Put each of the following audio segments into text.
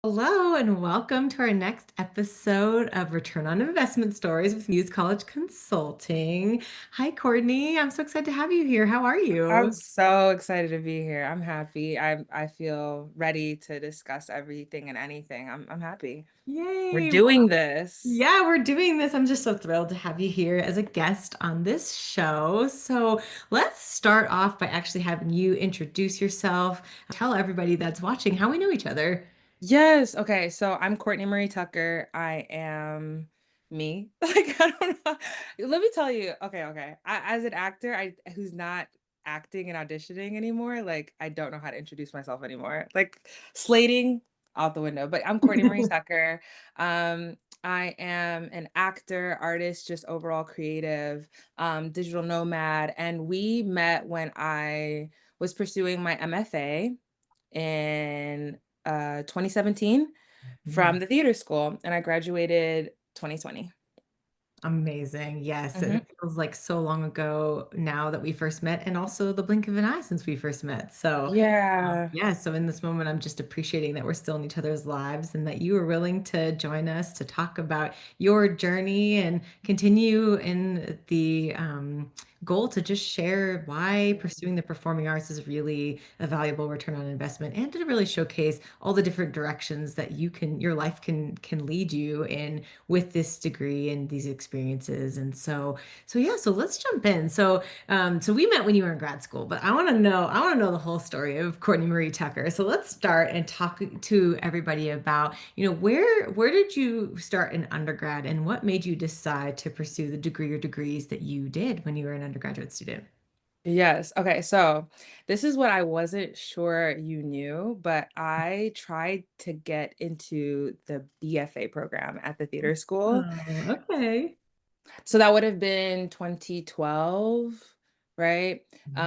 Hello, and welcome to our next episode of Return on Investment Stories with Muse College Consulting. Hi, Courtney. I'm so excited to have you here. How are I'm you? so excited to be here. I'm happy. I feel ready to discuss everything and anything. I'm happy. We're Yay. doing this. Yeah, we're doing this. I'm just so thrilled to have you here as a guest on this show. So let's start off by actually having you introduce yourself. Tell everybody that's watching how we know each other. Yes. Okay. So I'm Courtney Marie Tucker. I am me. Like I don't know. Let me tell you. Okay. As an actor, I who's not acting and auditioning anymore, like I don't know how to introduce myself anymore. Like slating out the window. But I'm Courtney Marie Tucker. I am an actor, artist, just overall creative, digital nomad. And we met when I was pursuing my MFA in 2017 from the theater school, and I graduated 2020. Amazing. Yes, Mhm. it feels like so long ago now that we first met, and also the blink of an eye since we first met. So, Yeah. yeah, so in this moment, I'm just appreciating that we're still in each other's lives and that you were willing to join us to talk about your journey and continue in the goal to just share why pursuing the performing arts is really a valuable return on investment and to really showcase all the different directions that your life can lead you in with this degree and these experiences. And so yeah, so let's jump in. So we met when you were in grad school, but I want to know the whole story of Courtney Marie Tucker. So let's start and talk to everybody about, where did you start in undergrad and what made you decide to pursue the degree or degrees that you did when you were an undergraduate student? Yes. Okay. So this is what I wasn't sure you knew, but I tried to get into the BFA program at the theater school. Oh, okay. So that would have been 2012, right? Mhm.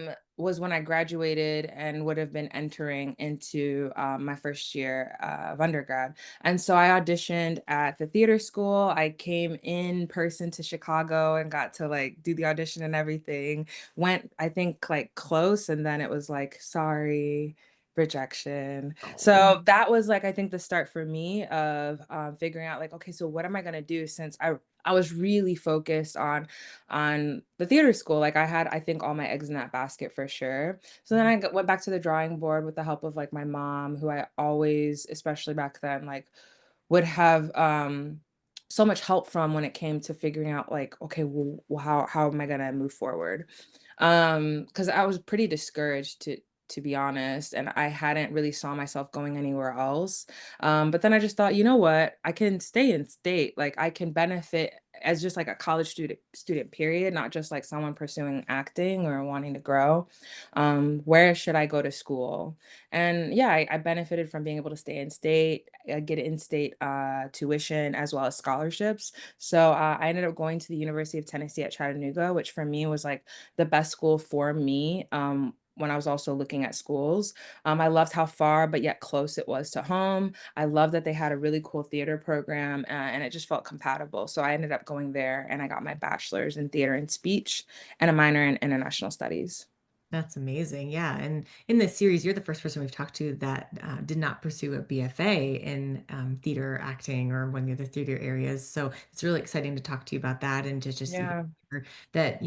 Um, was when I graduated and would have been entering into my first year of undergrad. And so I auditioned at the theater school. I came in person to Chicago and got to like do the audition and everything. Went, I think, like close, and then it was like, sorry, rejection. Oh, So that was like, I think, the start for me of figuring out like, okay, so what am I gonna do since I was really focused on the theater school. Like I had, I think, all my eggs in that basket for sure. So then went back to the drawing board with the help of like my mom, who I always, especially back then, like would have so much help from when it came to figuring out like, okay, well, how am I gonna move forward? Because I was pretty discouraged to be honest, and I hadn't really saw myself going anywhere else. But then I just thought, you know what? I can stay in state. Like I can benefit as just like a college student period, not just like someone pursuing acting or wanting to grow. Where should I go to school? And yeah, I benefited from being able to stay in state, get in-state tuition as well as scholarships. So I ended up going to the University of Tennessee at Chattanooga, which for me was like the best school for me. When I was also looking at schools, I loved how far but yet close it was to home. I loved that they had a really cool theater program, and it just felt compatible. So I ended up going there, and I got my bachelor's in theater and speech and a minor in international studies. that's amazing. Yeah. And in this series, you're the first person we've talked to that did not pursue a BFA in theater acting or one of the other theater areas. So it's really exciting to talk to you about that and to just even Yeah. hear that,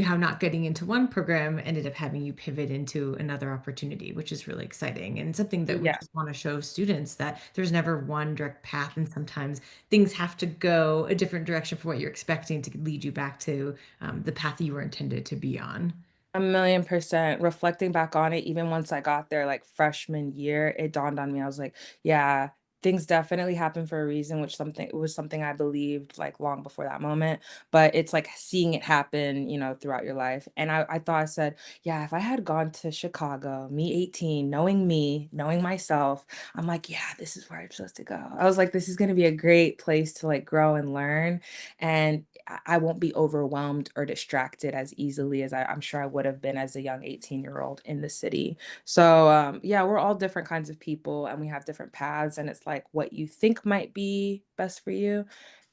how not getting into one program ended up having you pivot into another opportunity, which is really exciting and something that we Yeah. just want to show students that there's never one direct path. And sometimes things have to go a different direction for what you're expecting to lead you back to the path you were intended to be on. 1,000,000%. Reflecting back on it, even once I got there, like freshman year, it dawned on me. I was like, yeah, things definitely happen for a reason, which something it was something I believed like long before that moment. But it's like seeing it happen, throughout your life. And I thought I said, yeah, if I had gone to Chicago, me 18, me, knowing myself, I'm like, yeah, this is where I'm supposed to go. I was like, this is gonna be a great place to like grow and learn. And I won't be overwhelmed or distracted as easily as I'm sure I would have been as a young 18-year-old in the city. So, yeah, we're all different kinds of people and we have different paths. And it's like what you think might be best for you,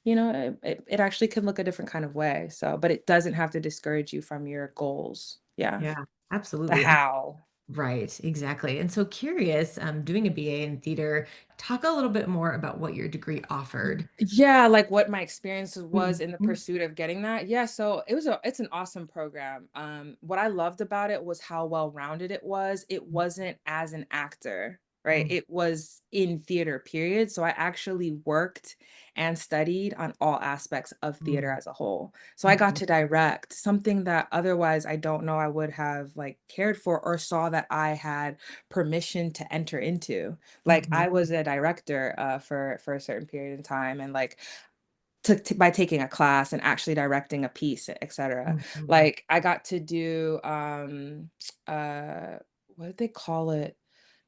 it actually can look a different kind of way. So, but it doesn't have to discourage you from your goals. Yeah. Yeah, The absolutely. how. Right, exactly. And so curious, doing a BA in theater, talk a little bit more about what your degree offered. Yeah, like what my experience was in the Mhm, pursuit of getting that. Yeah, so it's an awesome program. What I loved about it was how well-rounded it was. It wasn't as an actor, right? mhm, It was in theater, period. So I actually worked and studied on all aspects of theater mhm, as a whole. So I got mhm, to direct something that otherwise I don't know I would have like cared for or saw that I had permission to enter into. Like, mhm, I was a director, for a certain period of time and, like, took t by taking a class and actually directing a piece, et cetera. mhm, Like, I got to do, uh, what did they call it?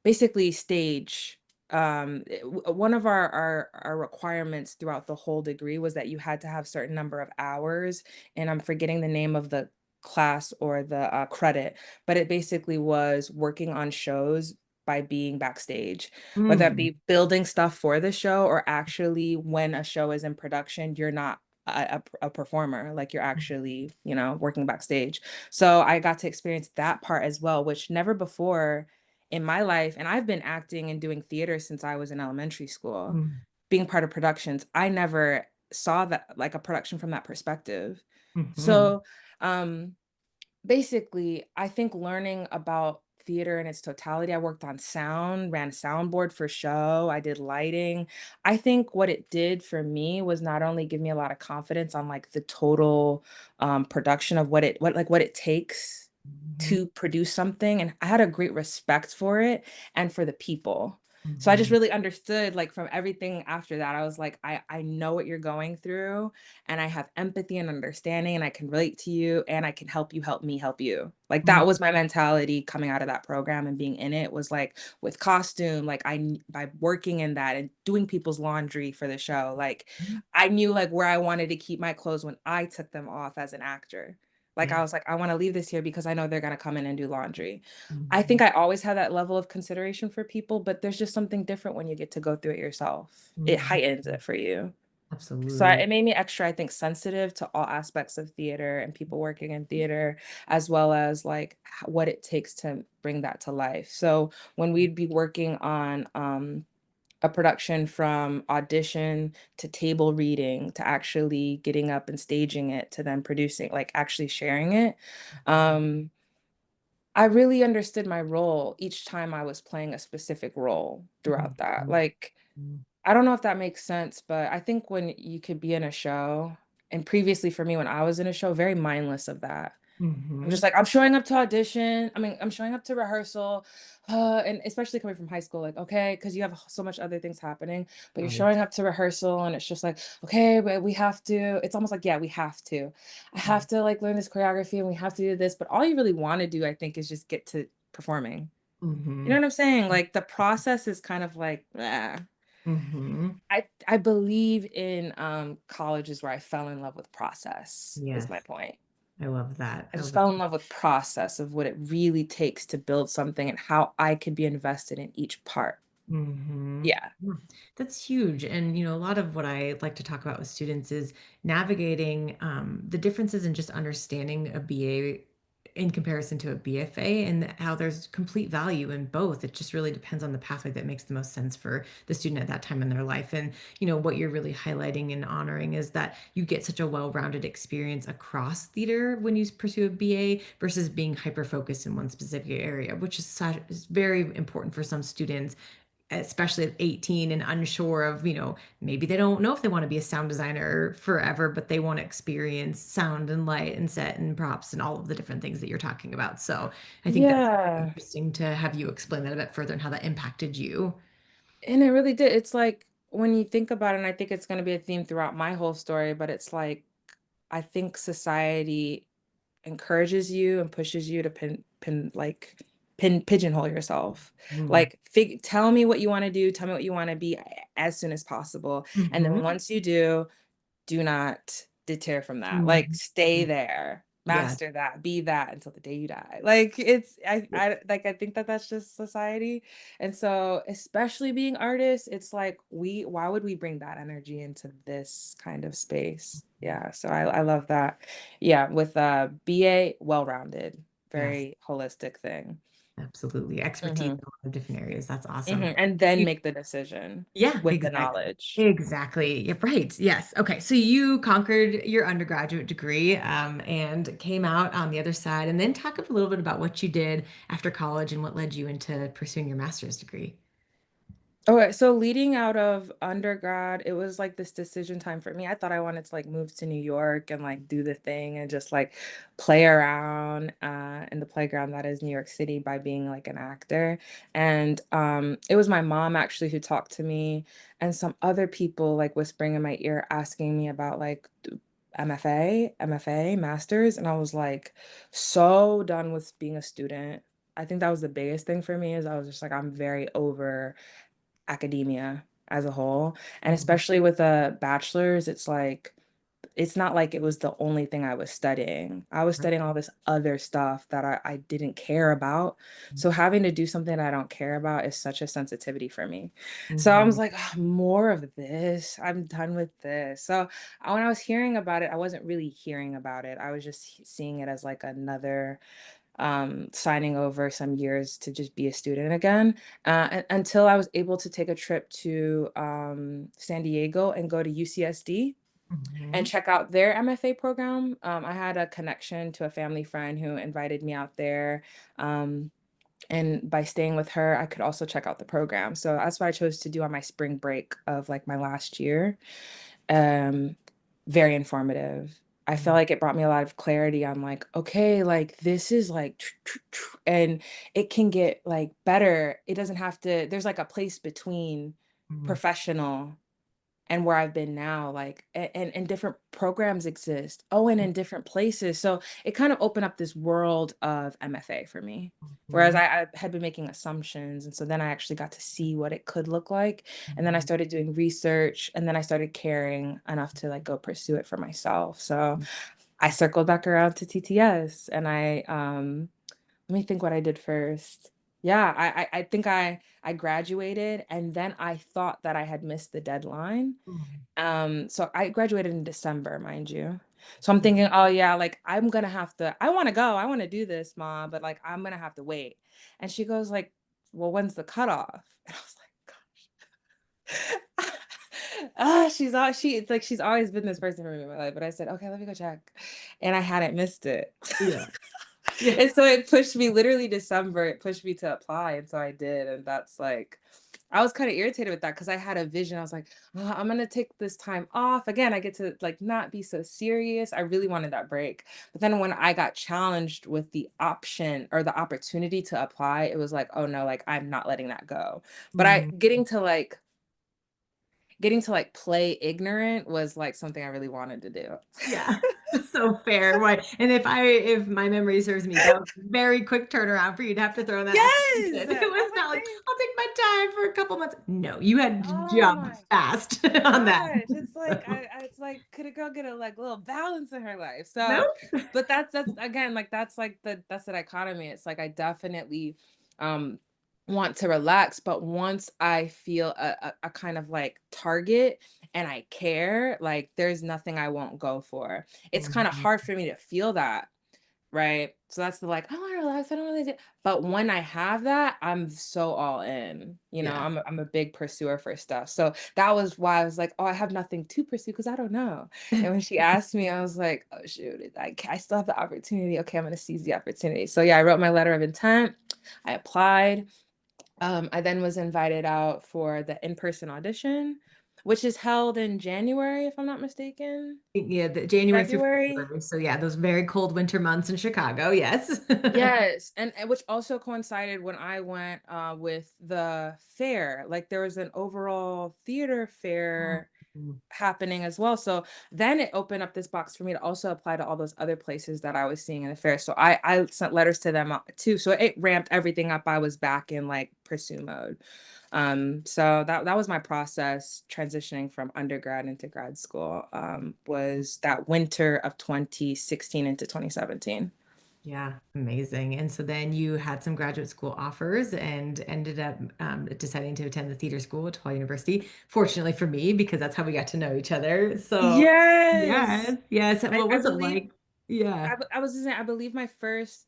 Basically stage. One of our requirements throughout the whole degree was that you had to have certain number of hours, and I'm forgetting the name of the class or the credit, but it basically was working on shows by being backstage, whether that mhm, be building stuff for the show or actually when a show is in production, you're not a performer, like you're actually, working backstage. So I got to experience that part as well, which never before in my life, and I've been acting and doing theater since I was in elementary school, mhm, being part of productions, I never saw that like a production from that perspective. mhm, So, um, basically, I think learning about theater in its totality, I worked on sound, ran soundboard for show, I did lighting. I think what it did for me was not only give me a lot of confidence on like the total production of what it takes mhm, to produce something. And I had a great respect for it and for the people. So I just mhm, really understood like from everything after that. I was like, I know what you're going through and I have empathy and understanding and I can relate to you and I can help you help me help you. Like mhm, that was my mentality coming out of that program and being in it was like with costume, like by working in that and doing people's laundry for the show, like mhm. I knew like where I wanted to keep my clothes when I took them off as an actor. Like I Yeah. was like, I want to leave this here because I know they're gonna come in and do laundry. I think Mhm, I always had that level of consideration for people, but there's just something different when you get to go through it yourself. It mhm. heightens it for you. So Absolutely. it made me extra, I think, sensitive to all aspects of theater and people working in theater, as well as like what it takes to bring that to life. So when we'd be working on a production from audition to table reading to actually getting up and staging it to then producing, like actually sharing it, um, I really understood my role each time I was playing a specific role throughout that. Mhm, Like, mhm, I don't know if that makes sense, but I think when you could be in a show, and previously for me when I was in a show, very mindless of that. I'm just mhm. like, I'm showing up to audition. I mean, I'm showing up to rehearsal. And especially coming from high school, like, okay, because you have so much other things happening, but you're Right. showing up to rehearsal and it's just like, okay, but we have to, it's almost like, yeah, we have to. I have to like learn this choreography and we have to do this. But all you really want to do, I think, is just get to performing. You know Mhm, what I'm saying? Like the process is kind of like, mhm. I believe in colleges where I fell in love with process, is my Yes, point. I love that. I I just love fell in love with process of what it really takes to build something and how I could be invested in each part. Mhm. Yeah. Yeah, that's huge. And, a lot of what I like to talk about with students is navigating the differences in just understanding a BA in comparison to a BFA and how there's complete value in both. It just really depends on the pathway that makes the most sense for the student at that time in their life. And, what you're really highlighting and honoring is that you get such a well-rounded experience across theater when you pursue a BA versus being hyper-focused in one specific area, which is very important for some students, especially at 18 and unsure of, maybe they don't know if they want to be a sound designer forever, but they want to experience sound and light and set and props and all of the different things that you're talking about. So I think that's Yeah. interesting to have you explain that a bit further and how that impacted you. And it really did. It's like when you think about it, and I think it's going to be a theme throughout my whole story, but it's like I think society encourages you and pushes you to pigeonhole yourself. Mm. Like tell me what you want to do, tell me what you want to be as soon as possible. And then Mhm. once you do not deter from that. Like Mhm. stay Mm. there, Yeah. master that, be that until the day you die. Like it's I like I think that that's just society. And so especially being artists, it's like why would we bring that energy into this kind of space? Yeah, so I love that. Yeah, with BA well-rounded, Yes. very holistic thing. Absolutely. Expertise Mhm, in a lot of different areas. That's awesome. mhm, and then make the decision Yeah, with the exactly. knowledge. Exactly. Yeah, right. Yes. Okay. So you conquered your undergraduate degree and came out on the other side. And then talk a little bit about what you did after college and what led you into pursuing your master's degree. Okay, so leading out of undergrad, it was like this decision time for me. I thought I wanted to like move to New York and like do the thing and just like play around in the playground that is New York City by being like an actor. And it was my mom actually who talked to me and some other people like whispering in my ear asking me about like MFA, masters, and I was like so done with being a student. I think that was the biggest thing for me is I was just like I'm very over academia as a whole. And Mhm. especially with a bachelor's, it's like, it's not like it was the only thing I was studying. I was Right. studying all this other stuff that I didn't care about. So having to do something I don't care about is such a sensitivity for me. So I was Mhm. like, "Ugh, more of this. I'm done with this." So when I was hearing about it, I wasn't really hearing about it. I was just seeing it as like another signing over some years to just be a student again until I was able to take a trip to San Diego and go to UCSD and Mhm. check out their MFA program. I had a connection to a family friend who invited me out there. Um, and by staying with her, I could also check out the program. So that's what I chose to do on my spring break of like my last year. Um, very informative. I felt Mhm. like it brought me a lot of clarity on like, okay, like this is like, and it can get like better. It doesn't have to, there's like a place between Mhm. professional and where I've been now, like, and different programs exist. Oh, and in different places. So it kind of opened up this world of MFA for me. Whereas Mhm. I had been making assumptions. And so then I actually got to see what it could look like. And then I Mhm. started doing research and then I started caring enough to like go pursue it for myself. So I circled back around to TTS and let me think what I did first. Yeah, I think I graduated and then I thought that I had missed the deadline. Mhm. So I graduated in December, mind you. So I'm Yeah. thinking, oh yeah, like I'm gonna have to, I want to go, I want to do this, mom, but like I'm gonna have to wait. And she goes like, well, when's the cutoff? And I was like, gosh. It's like she's always been this person for me in my life. But I said, okay, let me go check. And I hadn't missed it. Yeah. Yeah. And so it pushed me literally December, it pushed me to apply. And so I did. And that's like, I was kind of irritated with that because I had a vision. I was like, "Oh, I'm gonna take this time off. Again, I get to like not be so serious." I really wanted that break. But then when I got challenged with the option or the opportunity to apply, it was like, oh no, like I'm not letting that go. But I Mhm. getting to like play ignorant was like something I really wanted to do. Yeah. So fair. Right. And if my memory serves me, that was a very quick turnaround for you to have to throw in that Yes. application. It I'm was like, not like, dang. I'll take my time for a couple months. No, you had to Oh jump my fast on that. gosh, it's like it's like could a girl get a like little balance in her life? So, No? but that's again like that's like that's the dichotomy. It's like I definitely um want to relax, but once I feel a kind of like target and I care, like there's nothing I won't go for. It's kind of Mhm. hard for me to feel that. Right? So that's the like, "I wanna relax, I don't really do" but when I have that, I'm so all in, Yeah. I'm a big pursuer for stuff, so that was why I was like, "Oh, I have nothing to pursue because I don't know," and when she asked me, I was like, "Oh, shoot, I still have the opportunity, okay, I'm gonna seize the opportunity," so yeah, I wrote my letter of intent, I applied, I then was invited out for the in-person audition, which is held in January, if I'm not mistaken? Yeah, the January through February? February. So yeah, those very cold winter months in Chicago. Yes. Yes, and which also coincided when I went, with the fair, like, there was an overall theater fair Mhm. happening as well, so then it opened up this box for me to also apply to all those other places that I was seeing in the fair, so I sent letters to them, too, so it ramped everything up, I was back in, like, pursue mode, so that was my process transitioning from undergrad into grad school, was that winter of 2016 into 2017. Yeah, amazing. And so then you had some graduate school offers and ended up deciding to attend the theater school at DePaul University. Fortunately for me, because that's how we got to know each other. So Yes. yes, yes. What I was it believe like? Yeah. I was just saying, I believe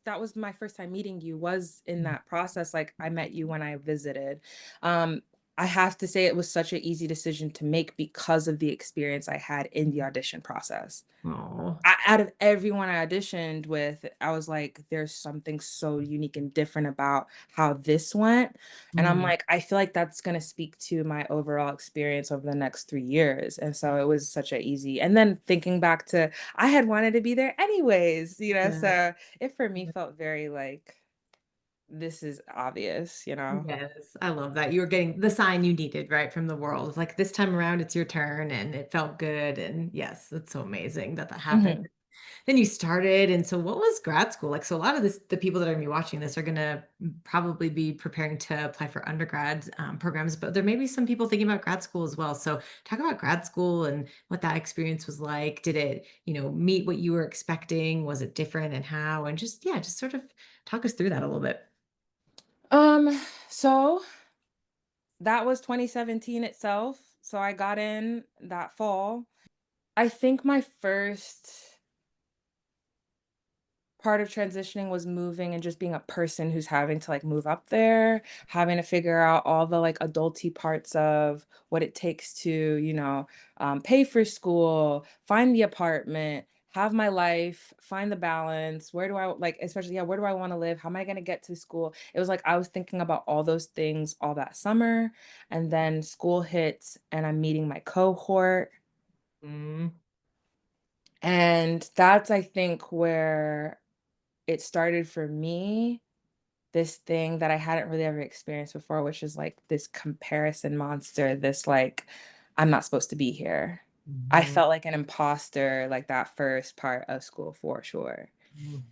that was my first time meeting you was in Mm. that process, like, I met you when I visited. Um, I have to say it was such an easy decision to make because of the experience I had in the audition process. Oh. Out of everyone I auditioned with, I was like, "There's something so unique and different about how this went," and I'm Mm. like, "I feel like that's gonna speak to my overall experience over the next 3 years," and so it was such a easy and then thinking back to, I had wanted to be there anyways, Yeah. so it for me felt very like, "This is obvious," you know? Yes, I love that. You were getting the sign you needed, right, from the world. Like, this time around, it's your turn, and it felt good, and yes, that's so amazing that that happened. Mhm. Then you started, and so what was grad school like? So a lot of the people that are gonna be watching this are gonna probably be preparing to apply for undergrad, programs, but there may be some people thinking about grad school as well. So talk about grad school and what that experience was like. Did it, meet what you were expecting? Was it different, and how? And just yeah, just sort of talk us through that a little bit. So that was 2017 itself, so I got in that fall. I think my first part of transitioning was moving and just being a person who's having to like move up there, having to figure out all the like adulty parts of what it takes to, pay for school, find the apartment, have my life, find the balance. Where do I like, especially, yeah, where do I want to live? How am I going to get to school? It was like I was thinking about all those things all that summer. And then school hits and I'm meeting my cohort. Mm, And that's, I think, where it started for me, this thing that I hadn't really ever experienced before, which is like this comparison monster, this like, I'm not supposed to be here. I mhm, felt like an imposter, like that first part of school for sure. mm,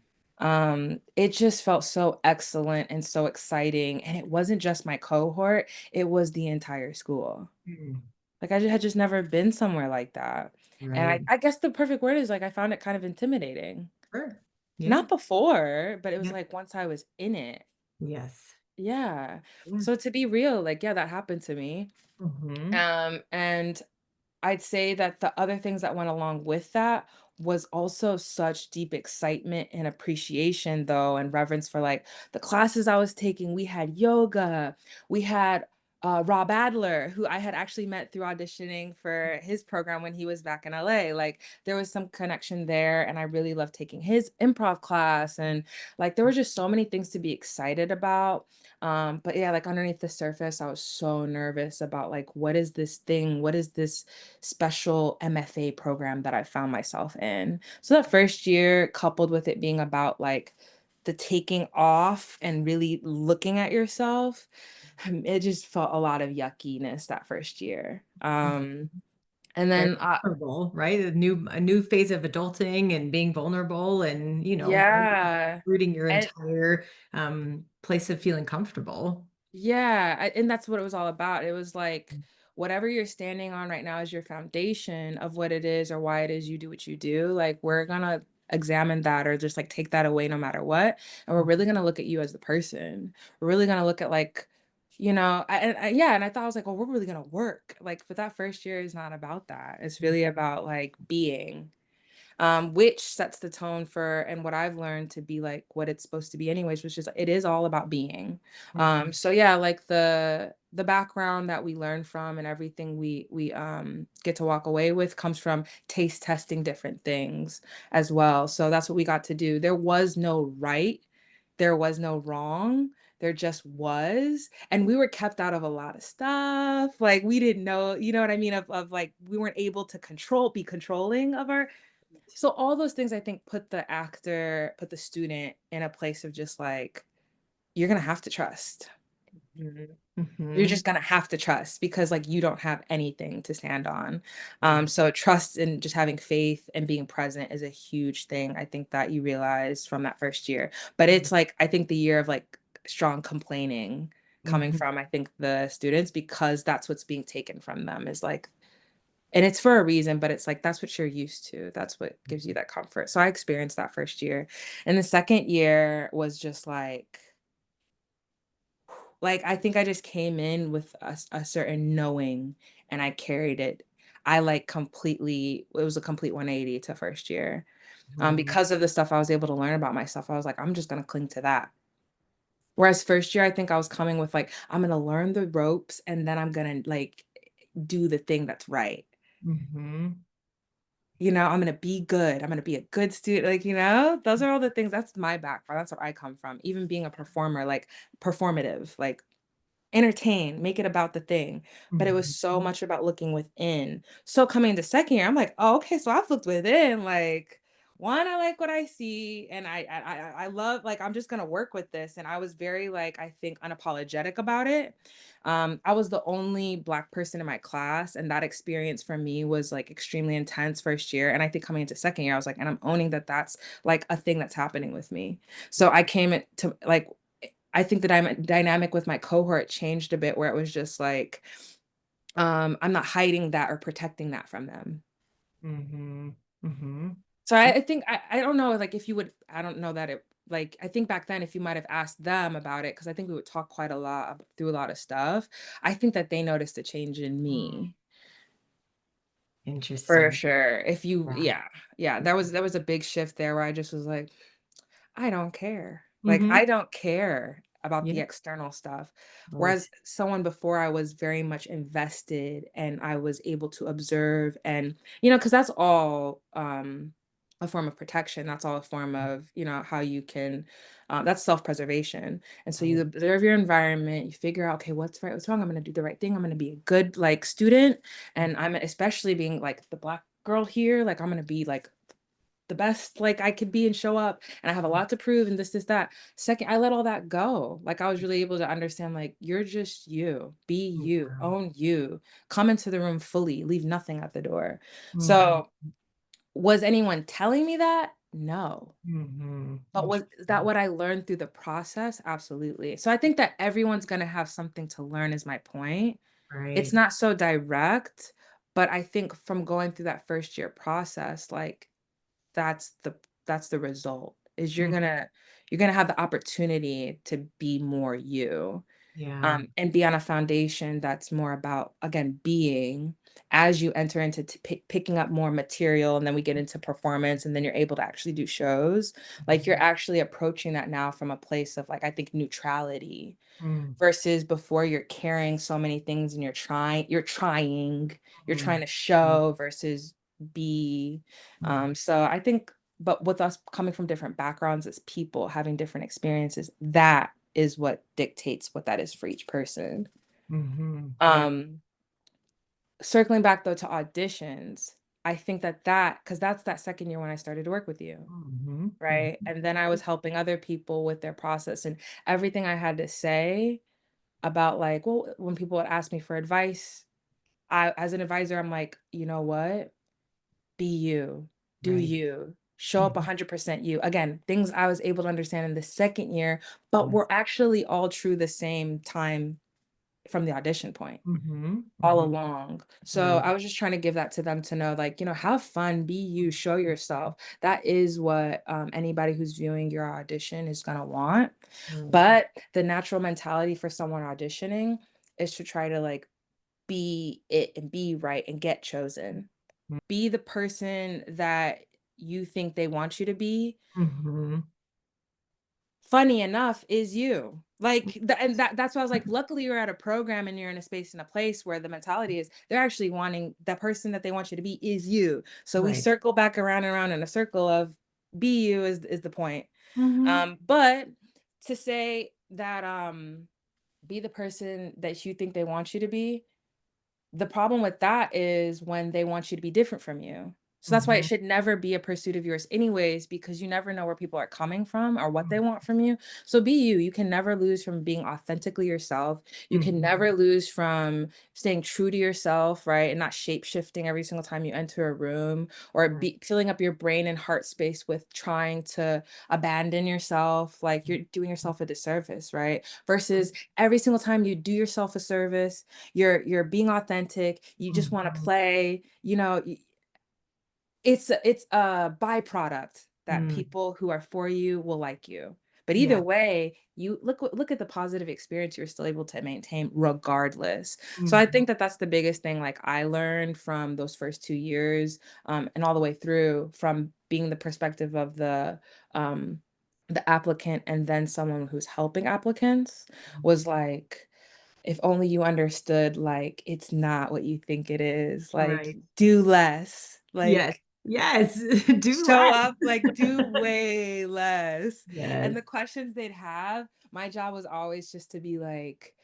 It just felt so excellent and so exciting. And it wasn't just my cohort, it was the entire school. mm. Like I had just never been somewhere like that. And Right. I guess the perfect word is like I found it kind of intimidating. Sure. Yeah. Not before, but it was Yeah. like once I was in it. Yes. Yeah. Yeah. So to be real, like, yeah, that happened to me. Mhm. And I'd say that the other things that went along with that was also such deep excitement and appreciation though and reverence for like the classes I was taking. We had yoga, we had Rob Adler, who I had actually met through auditioning for his program when he was back in LA. Like there was some connection there, and I really loved taking his improv class. And like there were just so many things to be excited about. But yeah, like underneath the surface, I was so nervous about like, what is this thing? What is this special MFA program that I found myself in? So that first year, coupled with it being about like the taking off and really looking at yourself, it just felt a lot of yuckiness that first year. And Very then, vulnerable, right? A new phase of adulting and being vulnerable and, yeah. rooting your And entire, place of feeling comfortable. yeah, and that's what it was all about. It was like whatever you're standing on right now is your foundation of what it is or why it is you do what you do. Like we're gonna examine that or just like take that away no matter what. And we're really gonna look at you as the person. We're really gonna look at like, yeah, and I thought I was like, oh, we're really gonna work. Like, but that first year is not about that. It's really about like being which sets the tone for and what I've learned to be like what it's supposed to be anyways, which is it is all about being. Mhm, So yeah, like the background that we learn from and everything we get to walk away with comes from taste testing different things as well. So that's what we got to do. There was no right, there was no wrong. There just was. And we were kept out of a lot of stuff. Like we didn't know, you know what I mean? Of like we weren't able to be controlling of our so all those things I think put the student in a place of just like, you're gonna have to trust. mhm, You're mhm, just gonna have to trust because like you don't have anything to stand on. mhm, So trust and just having faith and being present is a huge thing. I think that you realize from that first year. But mhm, it's like I think the year of like strong complaining coming mhm, from I think the students because that's what's being taken from them is like and it's for a reason, but it's like that's what you're used to. That's what gives you that comfort. So I experienced that first year. And the second year was just like I think I just came in with a certain knowing and I carried it. I like completely it was a complete 180 to first year. Mhm. Because of the stuff I was able to learn about myself. I was like, I'm just gonna cling to that. Whereas first year, I think I was coming with like, I'm gonna learn the ropes and then I'm gonna like do the thing that's right. Mhm. I'm gonna be good. I'm gonna be a good student. Like, those are all the things. That's my background. That's where I come from. Even being a performer, like performative, like entertain, make it about the thing. But it was so Mhm. much about looking within. So coming into second year, I'm like, oh, okay, so I've looked within. Like, one, I like what I see, and I love, like, I'm just gonna work with this. And I was very, like, I think, unapologetic about it. I was the only Black person in my class, and that experience for me was like extremely intense first year. And I think coming into second year, I was like, and I'm owning that that's like a thing that's happening with me. So I came into like I think the dynamic with my cohort changed a bit where it was just like, I'm not hiding that or protecting that from them. Mhm. Mhm. So I think I don't know, like, if you would I don't know that it like, I think back then if you might have asked them about it, because I think we would talk quite a lot through a lot of stuff, I think that they noticed a change in Mm. me. For Interesting. sure. If you Yeah. yeah, there was a big shift there where I just was like, I don't care. Like, Mhm. I don't care about the Yeah. external stuff. Right. Whereas someone before I was very much invested and I was able to observe and, because that's all a form of protection. That's all a form of, how you can, that's self preservation. And so you Right. observe your environment, you figure out, okay, what's right, what's wrong. I'm going to do the right thing. I'm going to be a good, like, student. And I'm especially being like the Black girl here, like, I'm going to be like, the best like I could be and show up and I have a lot to prove and this, that. Second, I let all that go. Like I was really able to understand like you're just you, be you, Yeah. own you, come into the room fully, leave nothing at the door. Mhm. So was anyone telling me that? No. Mhm. But was that Interesting. what I learned through the process? Absolutely. So I think that everyone's gonna have something to learn is my point. It's Right. not so direct, but I think from going through that first year process, like that's the that's the result, is Mm. you're gonna have the opportunity to be more you, Yeah. and be on a foundation that's more about, again, being as you enter into picking up more material, and then we get into performance, and then you're able to actually do shows, like, you're Mhm. actually approaching that now from a place of, like, I think neutrality, Mm. versus before you're carrying so many things and you're Mhm. trying to Mm. show versus be. Mhm. So I think, but with us coming from different backgrounds as people having different experiences, that is what dictates what that is for each person. Mhm. Yeah. Um, Circling back though to auditions, I think because that's that second year when I started to work with you. Mhm. Right. Mhm. And then I was helping other people with their process and everything I had to say about like, well, when people would ask me for advice, I as an advisor, I'm like, "You know what? Be you. Do Right. you. Show up Mhm. 100% you." Again, things I was able to understand in the second year, but Yes. were actually all true the same time from the audition point Mhm. all Mhm. along. So Right. I was just trying to give that to them to know, like, have fun, be you, show yourself. That is what anybody who's viewing your audition is going to want. Right. But the natural mentality for someone auditioning is to try to like be it and be right and get chosen. Mm. Be the person that you think they want you to be. Mhm. Funny enough is you. Like, and that's why I was like, luckily you're at a program and you're in a space and a place where the mentality is they're actually wanting that person that they want you to be is you. So we Right. circle back around and around in a circle of be you is the point. Mhm. But to say that be the person that you think they want you to be, the problem with that is when they want you to be different from you. So that's why it Mhm. should never be a pursuit of yours anyways, because you never know where people are coming from or what Mm. they want from you. So be you. You can never lose from being authentically yourself. You can Mhm. never lose from staying true to yourself, right? And not shape shifting every single time you enter a room or Right. be filling up your brain and heart space with trying to abandon yourself. Like you're doing yourself a disservice, right? Versus every single time you do yourself a service, you're being authentic, you just wanna Mhm. play, it's a byproduct that Mm. people who are for you will like you. But Yeah. either way, you look at the positive experience you're still able to maintain regardless. So I Mhm. think that that's the biggest thing, like, I learned from those first 2 years, and all the way through from being the perspective of the applicant and then someone who's helping applicants was like, if only you understood, like, it's not what you think it is, like, Right. do less, Yes. like, Yes. Do show less. up, like, do way less. And Yes. the questions they'd have, my job was always just to be like,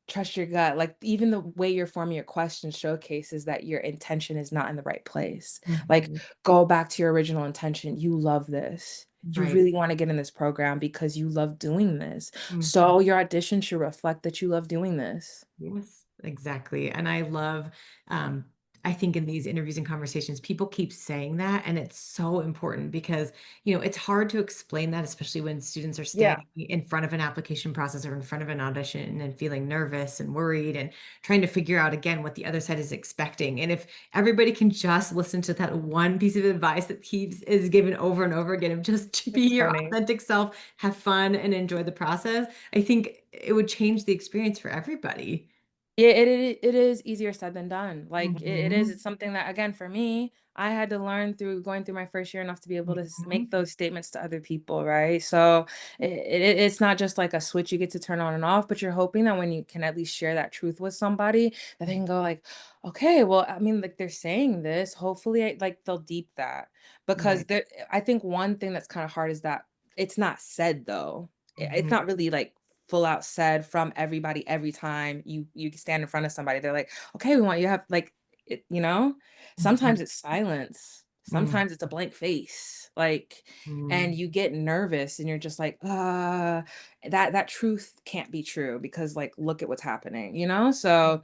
trust your gut. Like, even the way you're forming your question showcases that your intention is not in the right place. Like, Mhm. go back to your original intention. You love this. You Right. really want to get in this program because you love doing this. Mhm. So your audition should reflect that you love doing this. Yes, exactly. And I love, um, I think in these interviews and conversations, people keep saying that. And it's so important because, it's hard to explain that, especially when students are Yeah. standing in front of an application process or in front of an audition and feeling nervous and worried and trying to figure out again what the other side is expecting. And if everybody can just listen to that one piece of advice that keeps is given over and over again of just to be It's your funny. authentic self, have fun and enjoy the process, I think it would change the experience for everybody. Yeah, it is easier said than done. Like, it is, Mhm, it's something that, again, for me, I had to learn through going through my first year enough to be able to make mhm, those statements to other people, right? So it's not just like a switch you get to turn on and off, but you're hoping that when you can at least share that truth with somebody, that they can go like, okay, well, I mean, like they're saying this, hopefully, like they'll deep that because right, I think one thing that's kind of hard is that it's not said though. It's mhm, not really like full out said from everybody every time you stand in front of somebody. They're like, "Okay, we want you to have like it," you know? mhm, Sometimes it's silence. mm, Sometimes it's a blank face. Like, and mm, you get nervous and you're just like, that truth can't be true because like look at what's happening, you know? So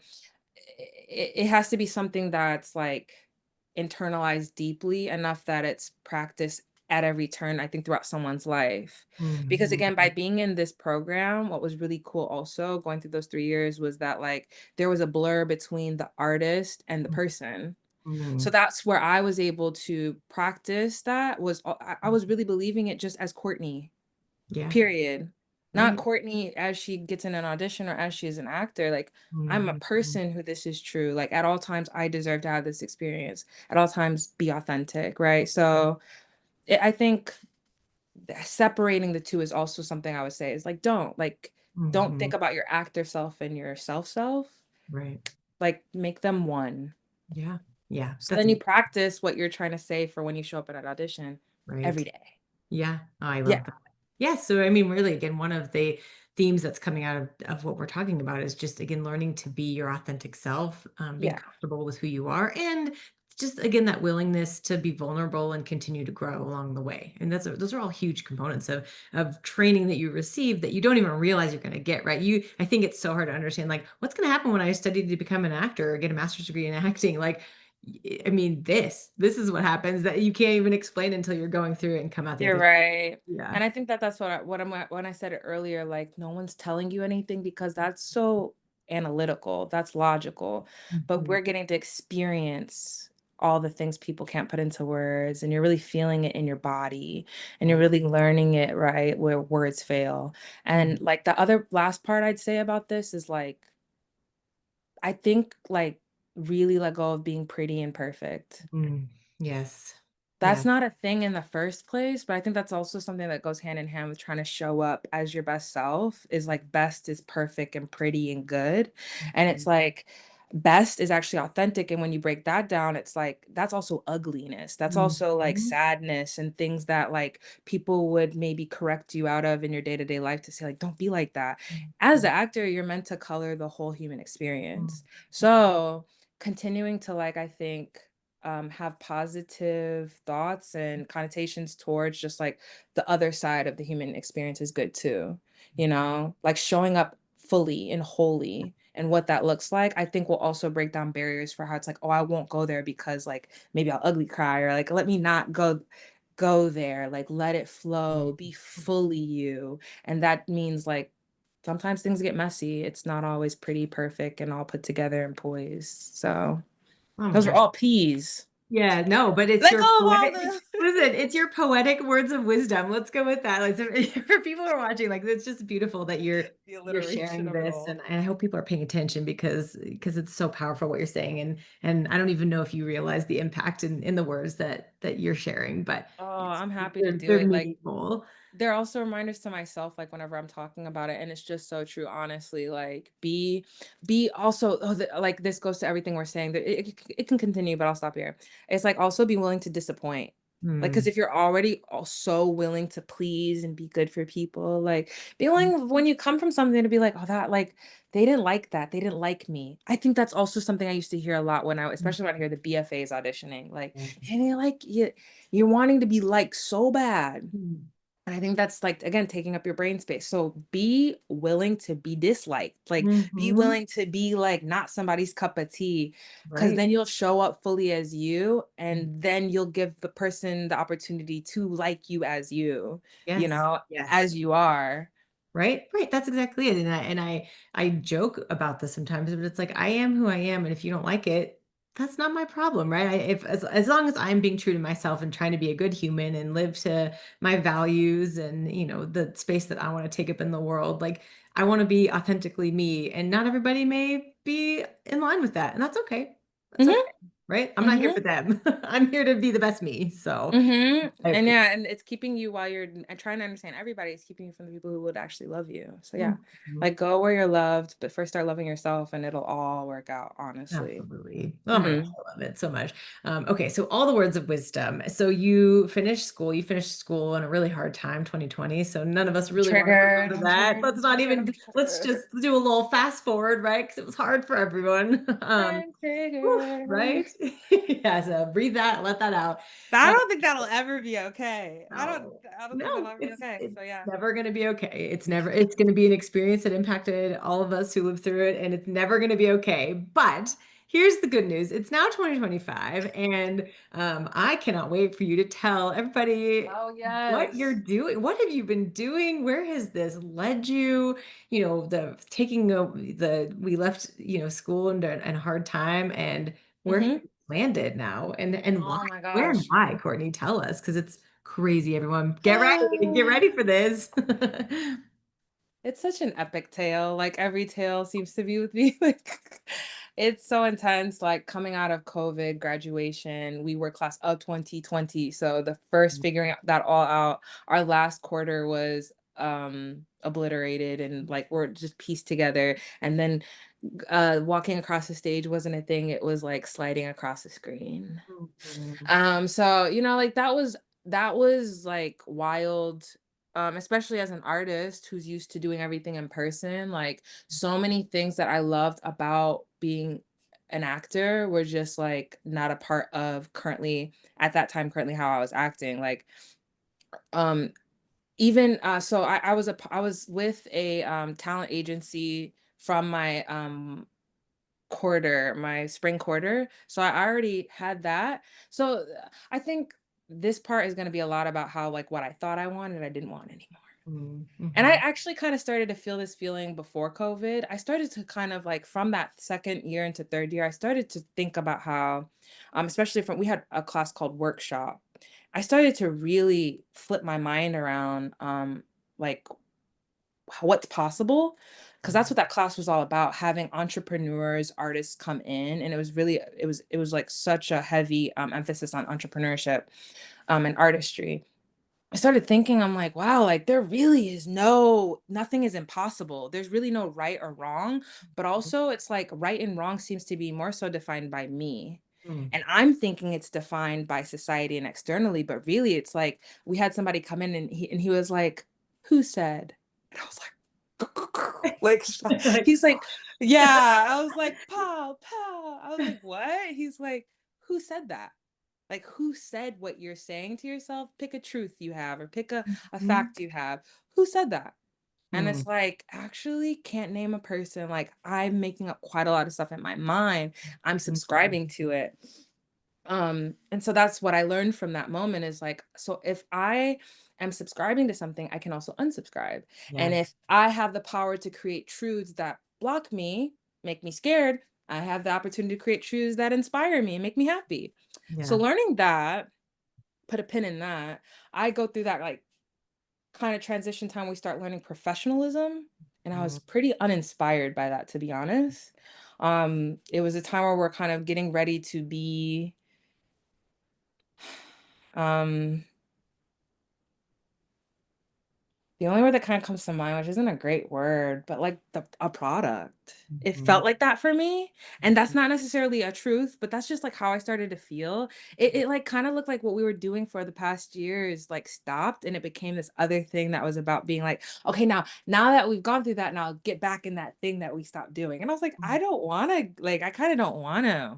it has to be something that's like internalized deeply enough that it's practiced at every turn, I think, throughout someone's life. Because again, by mhm, being in this program, what was really cool also going through those 3 years was that like there was a blur between the artist and the mm, person. So mm, that's where I was able to practice that was I was really believing it just as Courtney. yeah, Period. Not right, Courtney as she gets in an audition or as she is an actor, like, I'm a mhm, person who this is true, like, at all times, I deserve to have this experience. At all times, be authentic, right? So, I think separating the 2 is also something I would say is, like, don't mhm, think about your actor self and your self, right, like, make them one. yeah, yeah, So that's then you practice what you're trying to say for when you show up at an audition right. every day. Yeah. Oh, I Yeah, love that. Yeah, so I mean, really, again, one of the themes that's coming out of what we're talking about is just again learning to be your authentic self, being yeah, comfortable with who you are, and just again that willingness to be vulnerable and continue to grow along the way. And those are all huge components of training that you receive that you don't even realize you're going to get. Right? I think it's so hard to understand. Like, what's going to happen when I study to become an actor or get a master's degree in acting? Like, I mean, this is what happens that you can't even explain until you're going through it and come out the you're other. right. Yeah. And I think that that's what I'm when I said it earlier, like, no one's telling you anything because that's so analytical, that's logical, but Mhm, we're getting to experience all the things people can't put into words, and you're really feeling it in your body, and you're right. really learning it, right, where words fail. Mm, And, like, the other last part I'd say about this is, like, I think, like, really let go of being pretty and perfect. mm, yes. That's Yes. not a thing in the first place, but I think that's also something that goes hand in hand with trying to show up as your best self is like best is perfect and pretty and good. And it's Mhm, like best is actually authentic. And when you break that down, it's like that's also ugliness. That's also like mhm, sadness and things that like people would maybe correct you out of in your day-to-day life to say, like, don't be like that. As mhm, an actor, you're meant to color the whole human mhm, experience. So continuing to like, I think have positive thoughts and connotations towards just like the other side of the human experience is good too. You know, like showing up fully and wholly and what that looks like, I think will also break down barriers for how it's like, oh, I won't go there because like maybe I'll ugly cry or like let me not go there. Like let it flow, mhm. be fully you. And that means like sometimes things get messy. It's not always pretty, perfect, and all put together and poised. So Oh my those are gosh. all P's. Yeah, no, but it's Let your go of all poetic the listen, it's your poetic words of wisdom. Let's go with that. Like, so for people who are watching, like, it's just beautiful that the you're alliteration sharing of it this, all. and I hope people are paying attention because it's so powerful what you're saying, and I don't even know if you realize the impact in the words that you're sharing, but Oh, I'm happy to do they're it. Like, meaningful. they're also reminders to myself, like whenever I'm talking about it, and it's just so true, honestly. Like, be also, like this goes to everything we're saying. That it can continue, but I'll stop here. It's like also be willing to disappoint. Like, because Mm, if you're already so willing to please and be good for people, like be willing when you come from something to be like, oh, that like they didn't like that, they didn't like me. I think that's also something I used to hear a lot when I, mm, especially when I hear the BFAs auditioning, like, mm, and they like you, you're wanting to be liked so bad. mm. And I think that's like, again, taking up your brain space. So be willing to be disliked. Like, be Mhm. willing to be like not somebody's cup of tea, because Right. then you'll show up fully as you. And then you'll give the person the opportunity to like you as you Yes. know, Yes. as you are. Right? Right, that's exactly it, and I joke about this sometimes, but it's like, I am who I am, and if you don't like it, that's not my problem, right? I if as long as I'm being true to myself and trying to be a good human and live to my values and, the space that I wanna take up in the world, like, I wanna be authentically me, and not everybody may be in line with that, and that's okay. That's Hmm. okay, right? I'm not here Hmm. for them. I'm here to be the best me, so Mhm, I and appreciate. yeah, and it's keeping you while you're and trying to understand everybody, it's keeping you from the people who would actually love you. So yeah, Mhm. like go where you're loved, but first start loving yourself and it'll all work out, honestly. Absolutely. Oh my gosh, Mhm. I love it so much. Okay, so all the words of wisdom. So you finished school in a really hard time, 2020. So none of us really want to Triggered, remember I'm that. triggered, Let's I'm not triggered, even, I'm let's triggered. just do a little fast forward, right? Because it was hard for everyone. I'm Whew, triggered. right? Yeah, so breathe that, let that out. I Um, don't think that'll ever be okay. no, I don't think that'll no, ever be it's okay. it's So yeah. never gonna be okay. It's gonna be an experience that impacted all of us who lived through it, and it's never gonna be okay. But here's the good news. It's now 2025, and I cannot wait for you to tell everybody Oh what you're yes. doing. What have you been doing? Where has this led you? The taking the we left, school and a hard time, and where have Mhm. you landed now? And why? Oh my Where and gosh. why, Courtney? Tell us, because it's crazy, everyone. Get ready for this. It's such an epic tale, like, every tale seems to be with me, like, it's so intense, like, coming out of COVID, graduation, we were class of 2020, so the first figuring that all out, our last quarter was, obliterated and, like, we're just pieced together, and then, walking across the stage wasn't a thing, it was, like, sliding across the screen. Mhm. So, like that was like wild, especially as an artist who's used to doing everything in person. Like so many things that I loved about being an actor were just like not a part of currently at that time, currently how I was acting. Like, um, even so I was with a talent agency from my quarter, my spring quarter. So I already had that. So I think this part is going to be a lot about how like what I thought I wanted, I didn't want anymore. Mhm. And I Mhm. actually kind of started to feel this feeling before COVID. I started to kind of like from that second year into third year, I started to think about how, especially from we had a class called workshop. I started to really flip my mind around like what's possible, because that's what that class was all about, having entrepreneurs, artists come in, and it was really it was like such a heavy emphasis on entrepreneurship and artistry. I started thinking, I'm like, wow, like there really is nothing is impossible. There's really no right or wrong, but also it's like right and wrong seems to be more so defined by me. Mhm. And I'm thinking it's defined by society and externally, but really it's like we had somebody come in and he was like, who said? And I was like, Like, he's like, yeah. I was like, pow, pow. I was like, what? He's like, who said that? Like, who said what you're saying to yourself? Pick a truth you have or pick a mhm. fact you have. Who said that? And Mm, it's like, actually can't name a person. Like, I'm making up quite a lot of stuff in my mind. I'm mhm. subscribing to it. And so that's what I learned from that moment is like, so if I am subscribing to something, I can also unsubscribe. And Yes. if I have the power to create truths that block me, make me scared, I have the opportunity to create shoes that inspire me and make me happy. So Yeah. learning that, put a pin in that. I go through that like kind of transition time we start learning professionalism, and I Mhm. was pretty uninspired by that, to be honest. It was a time where we're kind of getting ready to be um the only word that kind of comes to mind, which isn't a great word, but like a product. It Mhm. felt like that for me. And that's not necessarily a truth, but that's just like how I started to feel. It like kind of looked like what we were doing for the past years like stopped, and it became this other thing that was about being like, okay, now that we've gone through that, now get back in that thing that we stopped doing. And I was like, I don't want to, like, I kind of don't want to.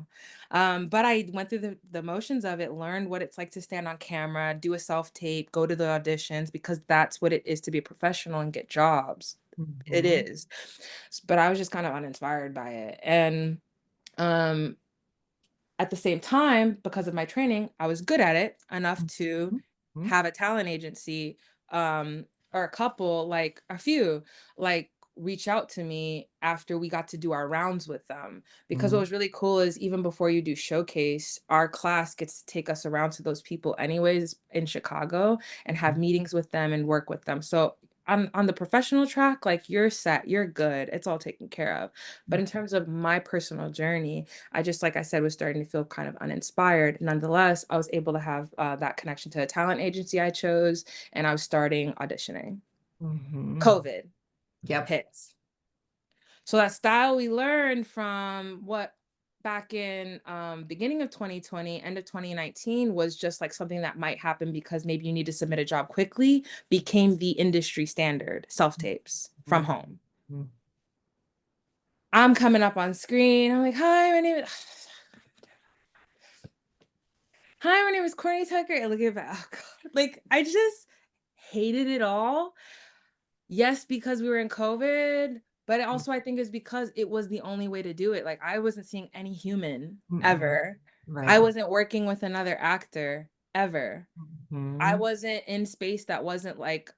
But I went through the motions of it, learned what it's like to stand on camera, do a self tape, go to the auditions, because that's what it is to be a professional and get jobs. It Mhm. is. But I was just kind of uninspired by it. And um, at the same time, because of my training, I was good at it enough to Mhm. Mhm. have a talent agency, um, or a couple, like a few, like reach out to me after we got to do our rounds with them. Because what Mhm. was really cool is even before you do showcase, our class gets to take us around to those people anyways in Chicago and have meetings with them and work with them. So on the professional track, like you're set, you're good, it's all taken care of. But in terms of my personal journey, I just, like I said, was starting to feel kind of uninspired. Nonetheless, I was able to have that connection to a talent agency I chose, and I was starting auditioning. Mhm. COVID Yep. hits. So that style we learned from what back in beginning of 2020, end of 2019 was just like something that might happen because maybe you need to submit a job quickly, became the industry standard self tapes from Mhm. home. Mhm. I'm coming up on screen. I'm like, hi, my name is Hi, my name is Courtney Tucker. And look at that. Oh, God. Like, I just hated it all. Yes, because we were in COVID, but also I think it's because it was the only way to do it. Like, I wasn't seeing any human Mhm. ever. I Right. wasn't working with another actor ever. I Mhm. wasn't in space that wasn't like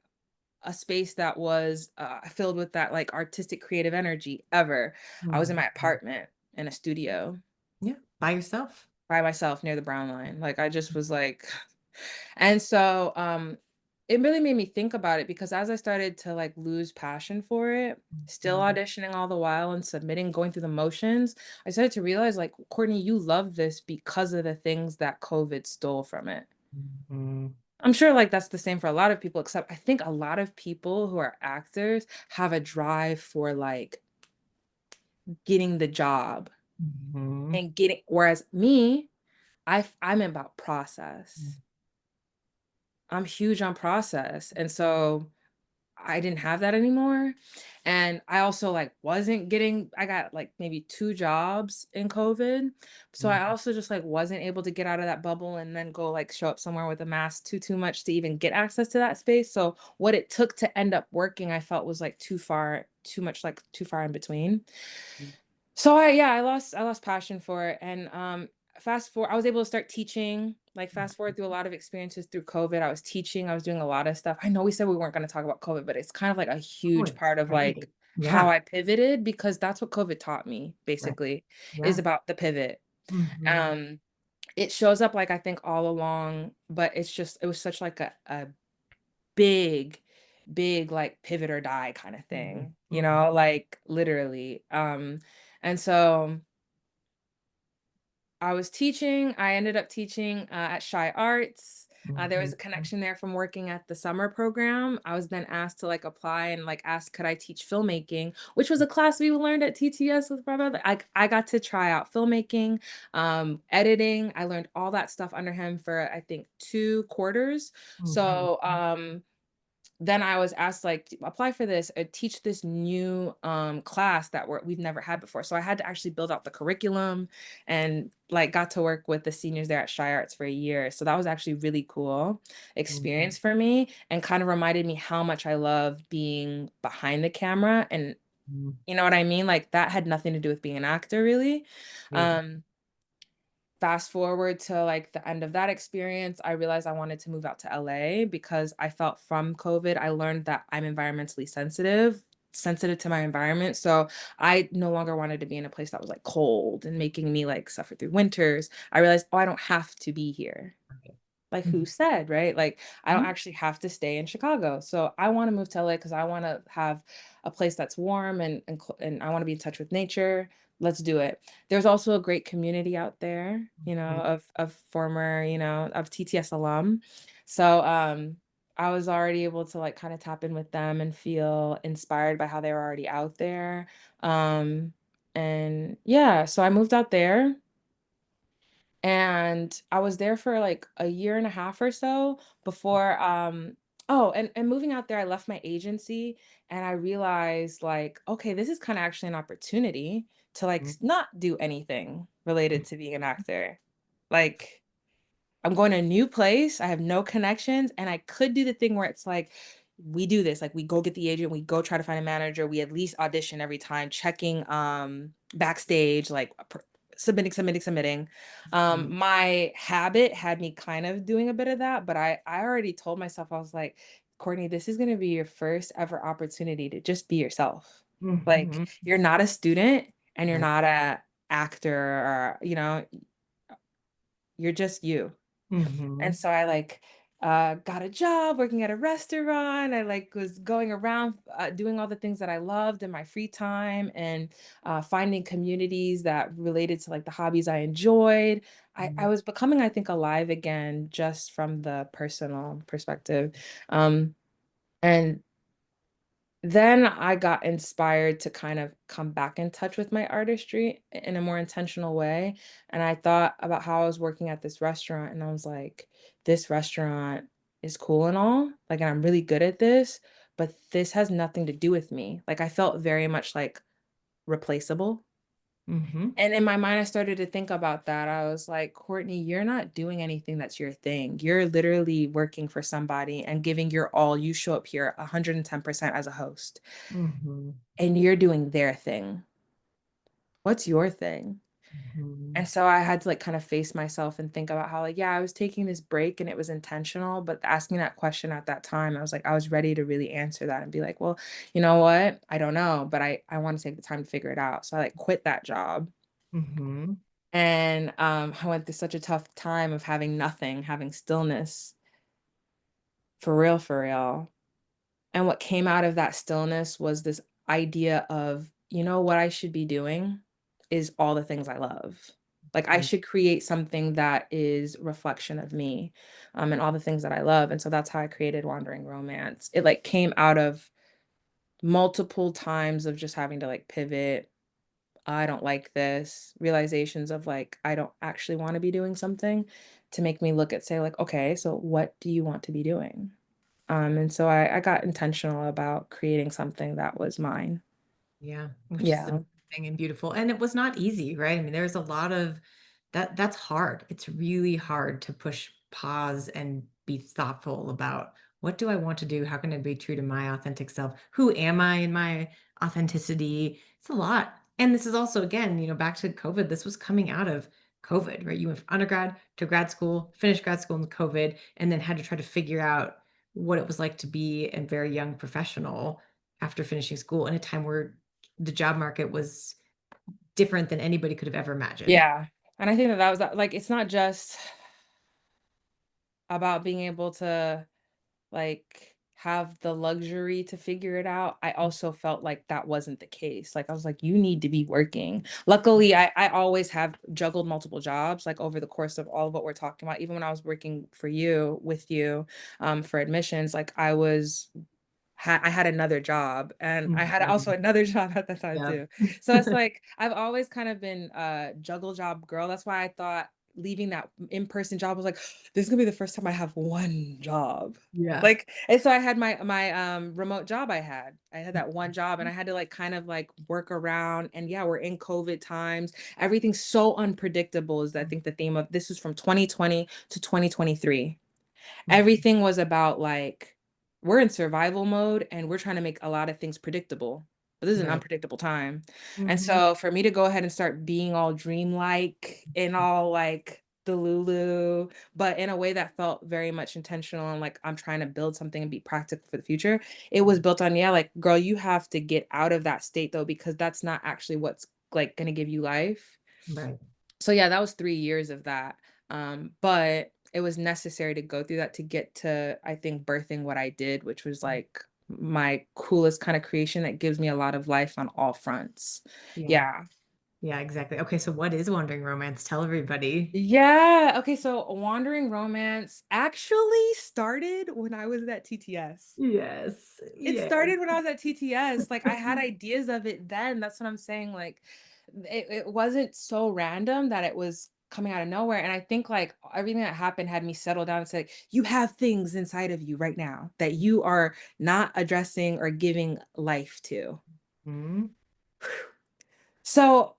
a space that was filled with that like artistic creative energy ever. I was in Mhm. my apartment in a studio Yeah. By yourself. by myself near the brown line. Like I just was like and so it really made me think about it because as I started to like lose passion for it, still Mhm. auditioning all the while and submitting, going through the motions, I started to realize like, Courtney, you love this because of the things that COVID stole from it. Mhm. I'm sure like that's the same for a lot of people, except I think a lot of people who are actors have a drive for like getting the job Mhm. and getting, whereas me, I'm about process. I'm huge on process. And so I didn't have that anymore. And I also like wasn't getting I got like maybe 2 jobs in COVID. So I Mhm. also just like wasn't able to get out of that bubble and then go like show up somewhere with a mask too much to even get access to that space. So what it took to end up working, I felt was like too far, too much like too far in between. So I lost passion for it, and fast forward, I was able to start teaching. Like fast forward through a lot of experiences through COVID, I was teaching, I was doing a lot of stuff. I know we said we weren't going to talk about COVID, but it's kind of like a Oh, huge it's part of like great. how Yeah. I pivoted because that's what COVID taught me Right. basically is Yeah. about the pivot. Mhm. Um, it shows up like I think all along, but it was such like a big, big like pivot or die kind of Mhm. thing, Mhm. like literally. And so I was teaching. I ended up teaching at Shy Arts. There was Mhm. a connection there from working at the summer program. I was then asked to like apply and like ask could I teach filmmaking, which was a class we learned at TTS with my brother. I got to try out filmmaking, editing. I learned all that stuff under him for I think 2 quarters. Mhm. So then I was asked like apply for this teach this new class that we've never had before. So I had to actually build out the curriculum and like got to work with the seniors there at Shy Arts for a year. So that was actually really cool Mhm. experience for me and kind of reminded me how much I love being behind the camera and Mhm. you know what I mean? Like that had nothing to do with being an actor really. Yeah. Um Fast forward to like the end of that experience, I realized I wanted to move out to LA because I felt from COVID, I learned that I'm environmentally sensitive. sensitive to my environment. So I no longer wanted to be in a place that was like cold and making me like suffer through winters. I realized, oh, I don't have to be here. Right. Like who Mhm. said, right? Like I don't Mhm. actually have to stay in Chicago. So I want to move to LA because I want to have a place that's warm and I want to be in touch with nature. Let's do it. There's also a great community out there, Mhm. of former, of TTS alum. So I was already able to like kind of tap in with them and feel inspired by how they were already out there. Um and yeah, so I moved out there and I was there for like a year and a half or so before oh, and moving out there, I left my agency and I realized like, okay, this is kind of actually an opportunity to like Mhm. not do anything related to being an actor. Like I'm going to a new place. I have no connections, and I could do the thing where it's like, we do this, like we go get the agent, we go try to find a manager, we at least audition every time, checking backstage, like submitting. Mhm. My habit had me kind of doing a bit of that, but I already told myself, I was like, Courtney, this is gonna be your first ever opportunity to just be yourself. Like Mhm. you're not a student and you're Right. not a actor or you're just you. And Mhm. so I like got a job working at a restaurant. I like was going around doing all the things that I loved in my free time and finding communities that related to like the hobbies I enjoyed. I Mhm. was becoming, I think, alive again just from the personal perspective. Um, and then I got inspired to kind of come back in touch with my artistry in a more intentional way. And I thought about how I was working at this restaurant, and I was like, this restaurant is cool and all, like, and I'm really good at this, but this has nothing to do with me. Like, I felt very much like replaceable. Mhm. And in my mind, I started to think about that. I was like, Courtney, you're not doing anything that's your thing. You're literally working for somebody and giving your all. You show up here 110% as a host Mhm. and you're doing their thing. What's your thing? Mhm. And so I had to like kind of face myself and think about how like, yeah, I was taking this break and it was intentional, but asking that question at that time, I was like, I was ready to really answer that and be like, well, you know what? I don't know, but I want to take the time to figure it out. So I like quit that job. Mhm. And I went through such a tough time of having nothing, having stillness, for real, for real. And what came out of that stillness was this idea of, you know what I should be doing is all the things I love. Like I Mhm. should create something that is reflection of me, and all the things that I love. And so that's how I created Wandering Romance. It like came out of multiple times of just having to like pivot. I don't like this, realizations of like, I don't actually want to be doing something to make me look at say like, okay, so what do you want to be doing? And so I got intentional about creating something that was mine. Yeah, which is Yeah. amazing and beautiful, and it was not easy, right? I mean, there's a lot of that's hard. It's really hard to push pause and be thoughtful about what do I want to do? How can I be true to my authentic self? Who am I in my authenticity? It's a lot. And this is also, again, back to COVID. This was coming out of COVID, right? You went from undergrad to grad school, finished grad school in COVID, and then had to try to figure out what it was like to be a very young professional after finishing school in a time where the job market was different than anybody could have ever imagined. Yeah. And I think that was like, it's not just about being able to like have the luxury to figure it out. I also felt like that wasn't the case. Like I was like, you need to be working. Luckily, I always have juggled multiple jobs like over the course of all of what we're talking about. Even when I was working for you with you for admissions, like I had another job and I had also Mhm. another job at the time Yep. too. So it's like I've always kind of been a juggle job girl. That's why I thought leaving that in-person job was like, this is gonna be the first time I have one job. Yeah. Like, and so I had my remote job I had. I had that one job and I had to like kind of like work around. And yeah, we're in COVID times. Everything's so unpredictable is I think the theme of this is from 2020 to 2023. Mhm. Everything was about like, we're in survival mode and we're trying to make a lot of things predictable. But this is an Right. unpredictable time. And Mhm. so for me to go ahead and start being all dreamlike and all like Lulu, but in a way that felt very much intentional and like I'm trying to build something and be practical for the future. It was built on, yeah, like, girl, you have to get out of that state though, because that's not actually what's like gonna give you life. Right. So yeah, that was 3 years of that. But it was necessary to go through that to get to, I think, birthing what I did, which was like my coolest kind of creation that gives me a lot of life on all fronts. Yeah. Yeah. Yeah, exactly. Okay, so what is Wandering Romance? Tell everybody. Yeah. Okay. So Wandering Romance actually started when I was at TTS. Yes. It Yes. started when I was at TTS. Like I had ideas of it then. That's what I'm saying. Like it wasn't so random that it was coming out of nowhere. And I think like everything that happened had me settle down and say, you have things inside of you right now that you are not addressing or giving life to. Mhm. So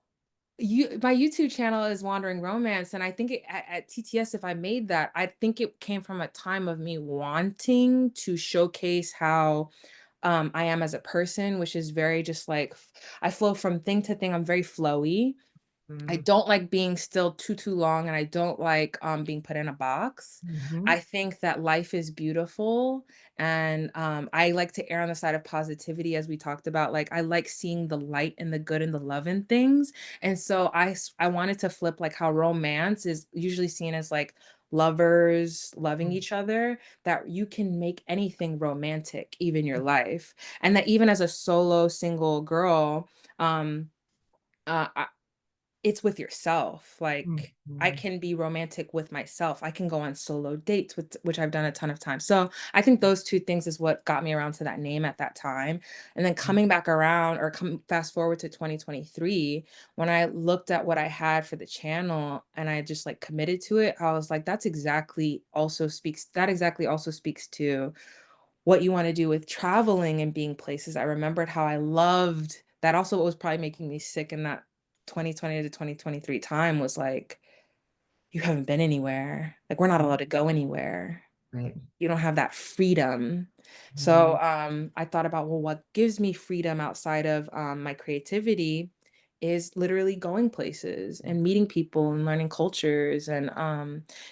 my YouTube channel is Wandering Romance, and I think at TTS, if I made that, I think it came from a time of me wanting to showcase how I am as a person, which is very just like I flow from thing to thing. I'm very flowy. I Mhm. don't like being still too long, and I don't like being put in a box. Mhm. I think that life is beautiful, and I like to err on the side of positivity, as we talked about. Like I like seeing the light and the good and the love in things, and so I wanted to flip like how romance is usually seen as like lovers loving Mhm. each other, that you can make anything romantic, even your life, and that even as a solo single girl, um uh, it's with yourself. Like, I Mhm. can be romantic with myself. I can go on solo dates, with which I've done a ton of times. So, I think those 2 things is what got me around to that name at that time. And then coming back around or come fast forward to 2023, when I looked at what I had for the channel and I just like committed to it, I was like, that exactly also speaks to what you wanna do with traveling and being places. I remembered how I loved that. Also what was probably making me sick in that 2020 to 2023 time was, like, "You haven't been anywhere. Like, we're not allowed to go anywhere. Right. You don't have that freedom." So, Mhm. I thought about, well, what gives me freedom outside of, my creativity is literally going places and meeting people and learning cultures and,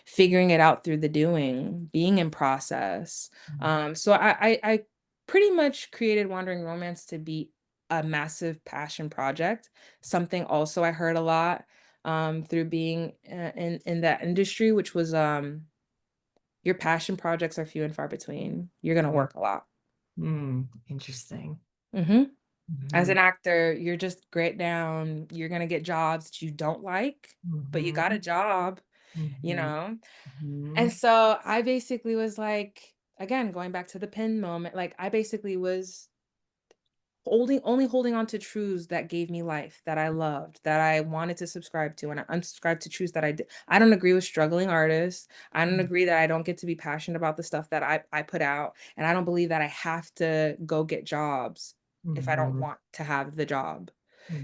figuring it out through the doing, being in process. So I pretty much created Wandering Romance to be a massive passion project. Something also I heard a lot, through being, in that industry, which was, your passion projects are few and far between. You're gonna Mhm. work a lot. Interesting. Mhm. As Mhm. an actor, you're just grit down, you're gonna get jobs that you don't like, but you got a Mhm. job, you Mhm. know? And Mhm. so I basically was like, again, going back to the pin moment, like I basically was holding on to truths that gave me life, that I loved, that I wanted to subscribe to, and I unsubscribed to truths that I don't agree with struggling artists. I don't Mhm. agree that I don't get to be passionate about the stuff that I put out, and I don't believe that I have to go get jobs if I don't Mhm. want to have the job,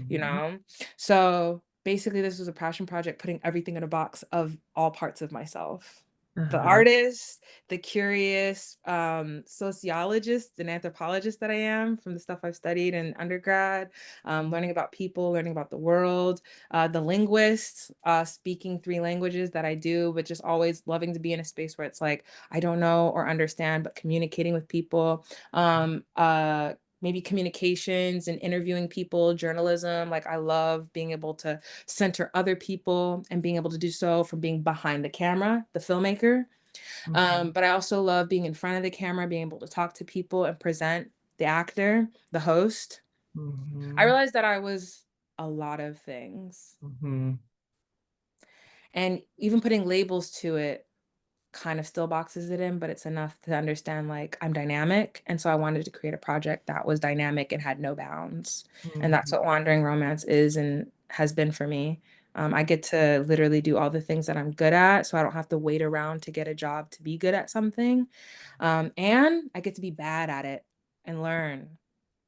you Mhm. know? So, basically, this was a passion project putting everything in a box of all parts of myself. The Uh-huh. artist, the curious, sociologist and anthropologist that I am from the stuff I've studied in undergrad, learning about people, learning about the world, the linguist, speaking 3 languages that I do, but just always loving to be in a space where it's like, I don't know or understand, but communicating with people, maybe communications and interviewing people, journalism. Like I love being able to center other people and being able to do so from being behind the camera, the filmmaker. Mhm. But I also love being in front of the camera, being able to talk to people and present, the actor, the host. I Mhm. realized that I was a lot of things. Mhm. And even putting labels to it kind of still boxes it in, but it's enough to understand like I'm dynamic. And so I wanted to create a project that was dynamic and had no bounds. And that's Mhm. what Wandering Romance is and has been for me. I get to literally do all the things that I'm good at, so I don't have to wait around to get a job to be good at something. And I get to be bad at it and learn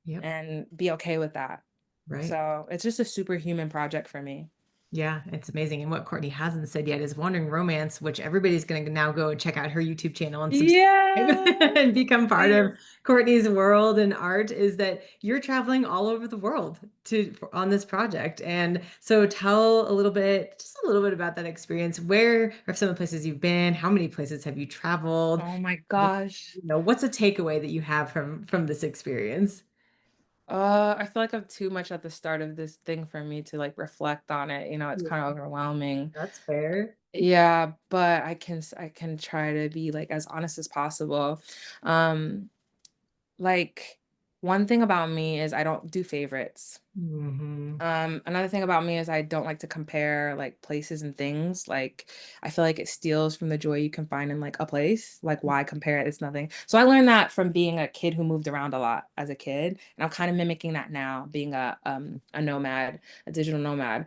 Yep. and be okay with that. Right. So it's just a superhuman project for me. Yeah, it's amazing. And what Courtney hasn't said yet is Wandering Romance, which everybody's going to now go and check out her YouTube channel and subscribe Yeah, and become part of please. Courtney's world and art, is that you're traveling all over the world to on this project. And so tell a little bit, just a little bit about that experience. Where are some of the places you've been? How many places have you traveled? Oh my gosh. What's a takeaway that you have from this experience? I feel like I'm too much at the start of this thing for me to like reflect on it. It's Yeah, kind of overwhelming. that's fair. Yeah, but I can try to be like as honest as possible. Um, like one thing about me is I don't do favorites. Hmm. Another thing about me is I don't like to compare like places and things. Like I feel like it steals from the joy you can find in like a place. Like why compare it? It's nothing. So I learned that from being a kid who moved around a lot as a kid. And I'm kind of mimicking that now, being a nomad, a digital nomad.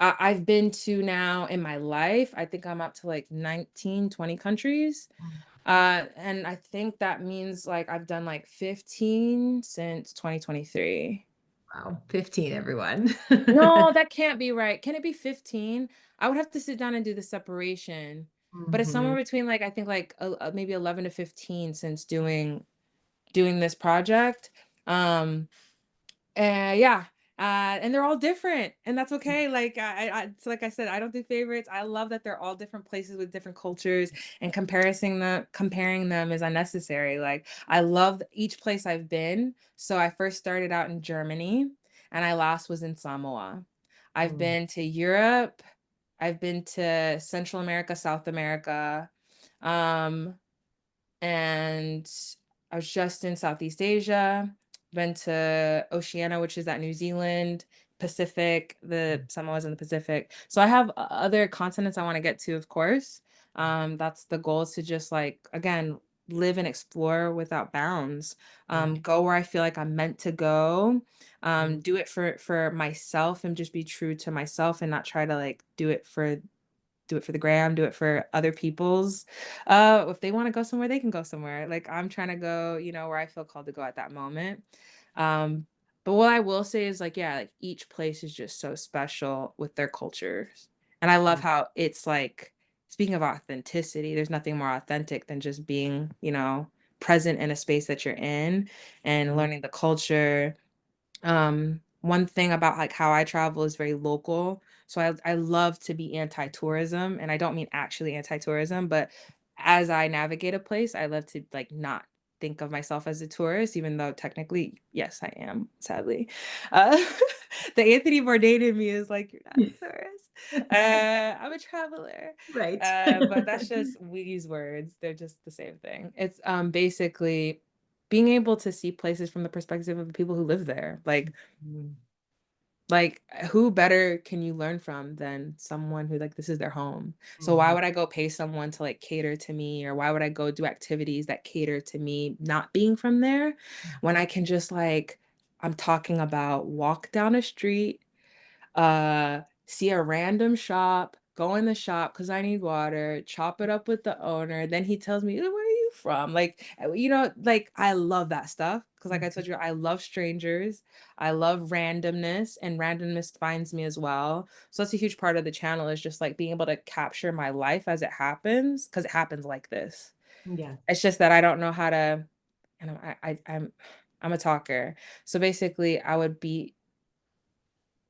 I've been to now in my life, I think I'm up to like 19, 20 countries. And I think that means like I've done like 15 since 2023. Wow, 15, everyone. No, that can't be right. Can it be 15? I would have to sit down and do the separation, but it's somewhere Hmm. between like I think like maybe 11 to 15 since doing this project. Um yeah. And they're all different, and that's okay. Like so like I said, I don't do favorites. I love that they're all different places with different cultures, and comparing them is unnecessary. Like I love each place I've been. So I first started out in Germany, and I last was in Samoa. I've been to Europe. I've been to Central America, South America. Um, and I was just in Southeast Asia, been to Oceania, which is at New Zealand, Pacific, the Samoa's in the Pacific. So I have other continents I want to get to, of course. That's the goal, is to just like again live and explore without bounds. Go where I feel like I'm meant to go. Do it for myself and just be true to myself and not try to like do it for the gram, do it for other people's. If they want to go somewhere, they can go somewhere. Like I'm trying to go, where I feel called to go at that moment. Um, but what I will say is like, yeah, like each place is just so special with their cultures. And I love how it's like, speaking of authenticity, there's nothing more authentic than just being, present in a space that you're in and learning the culture. One thing about like how I travel is very local. So I love to be anti-tourism, and I don't mean actually anti-tourism, but as I navigate a place, I love to like not think of myself as a tourist, even though technically, yes, I am, sadly. Uh, the Anthony Bourdain in me is like, you're not a tourist. I'm a traveler. Right. But that's just we use words. They're just the same thing. It's basically being able to see places from the perspective of the people who live there. Mm, Who better can you learn from than someone who like this is their home? So why mhm, would I go pay someone to like cater to me, or why would I go do activities that cater to me not being from there when I can just like I'm talking about walk down a street, see a random shop, go in the shop because I need water, chop it up with the owner. Then he tells me, "Where are you from?" Like, like I love that stuff because, like I mhm, told you, I love strangers. I love randomness, and randomness finds me as well. So that's a huge part of the channel, is just like being able to capture my life as it happens, because it happens like this. yeah. It's just that I don't know how to, and I'm a talker. So basically, I would be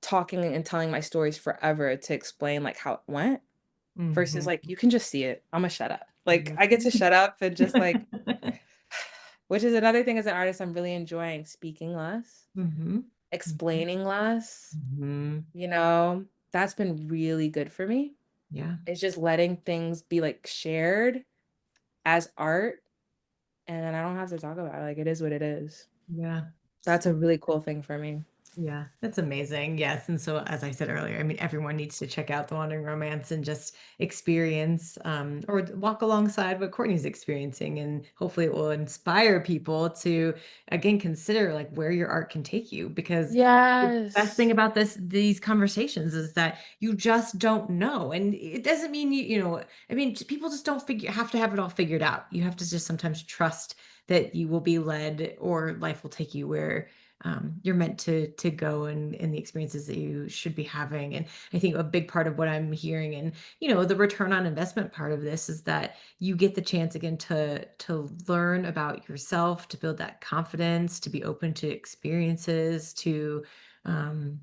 talking and telling my stories forever to explain like how it went, versus Mhm, like you can just see it. Imma shut up. Like mhm. I get to shut up and just like which is another thing as an artist I'm really enjoying, speaking less, Mhm, mhm, explaining less, mhm. you know? That's been really good for me. Yeah, It's just letting things be like shared as art, and then I don't have to talk about it. Like it is what it is. yeah. That's a really cool thing for me. Yeah, that's amazing. Yes. And so, as I said earlier, I mean, everyone needs to check out The Wandering Romance and just experience or walk alongside what Courtney's experiencing. And hopefully, it will inspire people to, again, consider like where your art can take you. Because the best thing Yes. about these conversations is that you just don't know. And it doesn't mean I mean, people just don't have to have it all figured out. You have to just sometimes trust that you will be led, or life will take you where you're meant to go, and the experiences that you should be having. And I think a big part of what I'm hearing, and the return on investment part of this, is that you get the chance again to learn about yourself, to build that confidence, to be open to experiences, to um,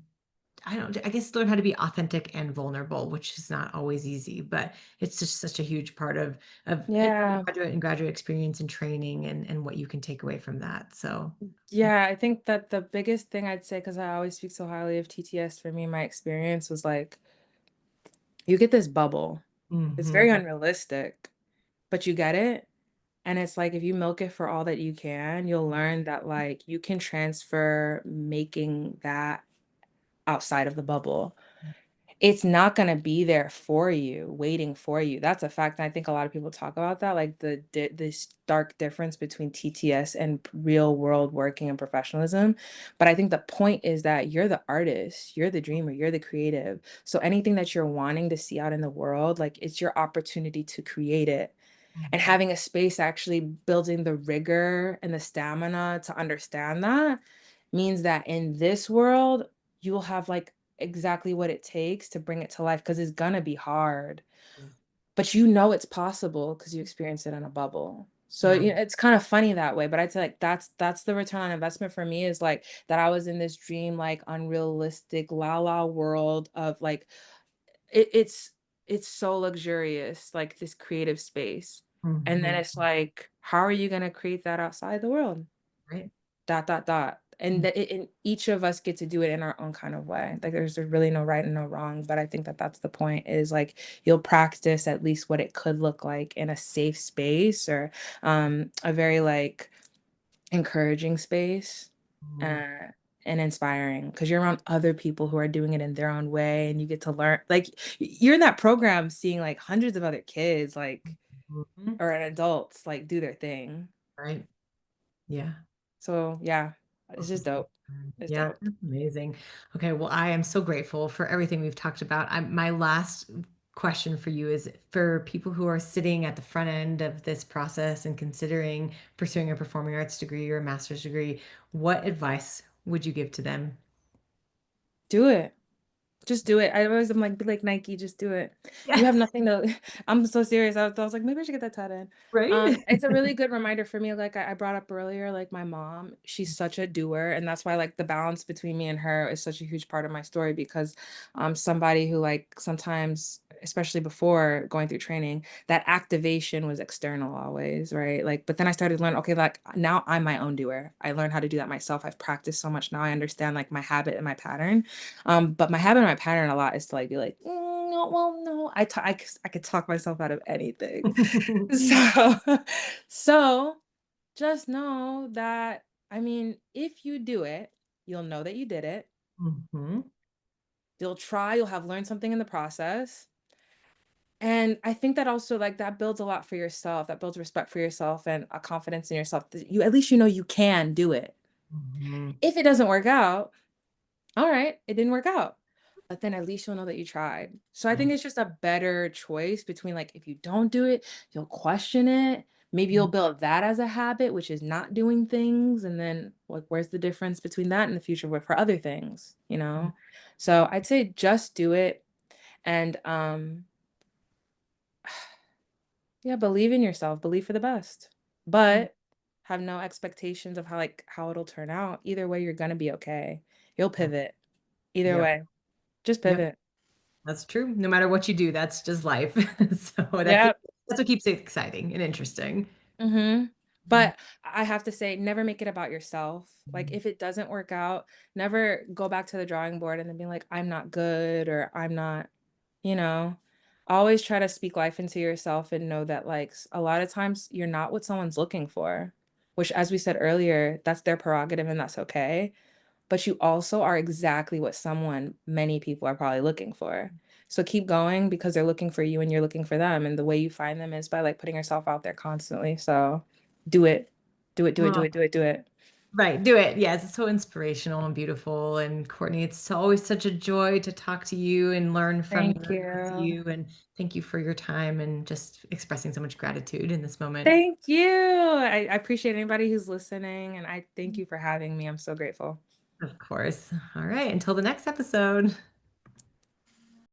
I guess learn how to be authentic and vulnerable, which is not always easy, but it's just such a huge part of Yeah. undergraduate and graduate experience and training, and what you can take away from that. So, Yeah, I think that the biggest thing I'd say, because I always speak so highly of TTS, for me, my experience was like, you get this bubble. It's very mhm, unrealistic, but you get it. And it's like if you milk it for all that you can, you'll learn that like you can transfer making that outside of the bubble. It's not gonna be there for you, waiting for you. That's a fact, and I think a lot of people talk about that, like this stark difference between TTS and real world working and professionalism. But I think the point is that you're the artist, you're the dreamer, you're the creative. So anything that you're wanting to see out in the world, like it's your opportunity to create it. And mhm, having a space actually building the rigor and the stamina to understand that means that in this world, you will have like exactly what it takes to bring it to life because it's gonna be hard. yeah, But you know it's possible because you experienced it in a bubble. So yeah, it's kind of funny that way. But I'd say like that's the return on investment for me is like that I was in this dream, like unrealistic la la world of like it's so luxurious, like this creative space. And then mhm, it's like, how are you gonna create that outside the world? right, Dot, dot, dot. And mm, and each of us get to do it in our own kind of way. Like there's really no right and no wrong, but I think that that's the point is like you'll practice at least what it could look like in a safe space or a very like encouraging space. mhm, Uh, and inspiring because you're around other people who are doing it in their own way and you get to learn like you're in that program seeing like hundreds of other kids like mhm, or adults like do their thing. right, yeah. So yeah, it's just dope. It's Yeah, dope. that's amazing. Okay, well, I am so grateful for everything we've talked about. My last question for you is, for people who are sitting at the front end of this process and considering pursuing a performing arts degree or a master's degree, what advice would you give to them? Do it. Just do it. I always am like, be like Nike, just do it. You Yeah, have nothing to I'm so serious. I was like, maybe I should get that tattooed. right? It's a really good reminder for me. Like I brought up earlier, like my mom, she's such a doer. And that's why like the balance between me and her is such a huge part of my story because I'm somebody who like sometimes, especially before going through training, that activation was external always, right? Like, but then I started to learn, okay, like now I'm my own doer. I learned how to do that myself. I've practiced so much now. I understand like my habit and my pattern. But my habit and my pattern a lot is to like be like, no, well, no, I could talk myself out of anything. So, so just know that, I mean, if you do it, you'll know that you did it. Mhm, You'll try, you'll have learned something in the process. And I think that also like that builds a lot for yourself. That builds respect for yourself and a confidence in yourself that you at least you know you can do it. mhm, If it doesn't work out, all right, it didn't work out. But then at least you'll know that you tried. So I right, think it's just a better choice between like if you don't do it, you'll question it. Maybe you'll mhm, build that as a habit, which is not doing things. And then like where's the difference between that in the future with for other things, you know? So I'd say just do it and yeah, believe in yourself, believe for the best. mhm, But have no expectations of how it'll turn out. Either way, you're gonna be okay. You'll yeah, pivot. Either yep, way, just yep. pivot. That's true. No matter what you do, that's just life. So Yeah. that's what keeps it exciting and interesting. Mhm. Mhm, But I have to say, never make it about yourself. Like, mhm. if it doesn't work out, never go back to the drawing board and then be like, "I'm not good," or "I'm not," you know? Always try to speak life into yourself and know that, like, a lot of times you're not what someone's looking for, which, as we said earlier, that's their prerogative and that's okay. But you also are exactly what many people are probably looking for. So keep going because they're looking for you and you're looking for them. And the way you find them is by like putting yourself out there constantly. So do it. Do it, do it, do Oh, it, do it, do it. Right, do it. Yes, it's so inspirational and beautiful. And Courtney, it's always such a joy to talk to you and learn from you Thank and with you. you. And thank you for your time and just expressing so much gratitude in this moment. Thank you. I appreciate anybody who's listening, and I thank you for having me. I'm so grateful. Of course. All right, until the next episode.